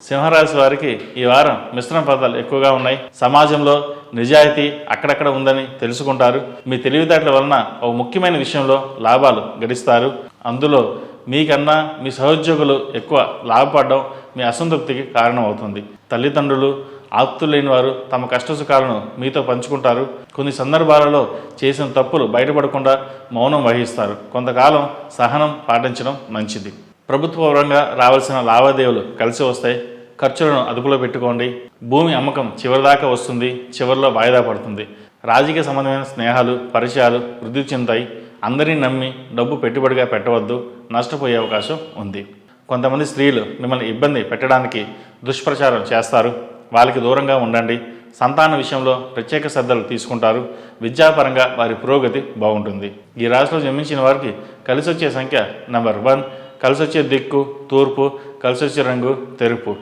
సింహరాశి వారికి ఈ వారం మిశ్రమ ఫలితాలు ఎక్కువగా ఉన్నాయి. సమాజంలో నిజాయితీ అక్కడక్కడ ఉందని తెలుసుకుంటారు. మీ తెలివితేటల వలన ఒక ముఖ్యమైన విషయంలో లాభాలు గడిస్తారు. అందులో మీకన్నా మీ సహోద్యోగులు ఎక్కువ లాభపడడం మీ అసంతృప్తికి కారణం అవుతుంది. తల్లిదండ్రులు, ఆప్తులు లేని వారు తమ కష్టసుఖాలను మీతో పంచుకుంటారు. కొన్ని సందర్భాలలో చేసిన తప్పులు బయటపడకుండా మౌనం వహిస్తారు. కొంతకాలం సహనం పాటించడం మంచిది. ప్రభుత్వపరంగా రావాల్సిన లావాదేవీలు కలిసి వస్తాయి. ఖర్చులను అదుపులో పెట్టుకోండి. భూమి అమ్మకం చివరిదాకా వస్తుంది, చివరిలో వాయిదా పడుతుంది. రాజకీయ సంబంధమైన స్నేహాలు, పరిచయాలు వృద్ధి చెందుతాయి. అందరినీ నమ్మి డబ్బు పెట్టుబడిగా పెట్టవద్దు, నష్టపోయే అవకాశం ఉంది. కొంతమంది స్త్రీలు మిమ్మల్ని ఇబ్బంది పెట్టడానికి దుష్ప్రచారం చేస్తారు. వాళ్ళకి దూరంగా ఉండండి. సంతాన విషయంలో ప్రత్యేక శ్రద్ధలు తీసుకుంటారు. విద్యాపరంగా వారి పురోగతి బాగుంటుంది. ఈ రాశిలో జన్మించిన వారికి కలిసి వచ్చే సంఖ్య నెంబర్ 1, కలిసి వచ్చే దిక్కు తూర్పు, కలిసి వచ్చే రంగు తెలుపు.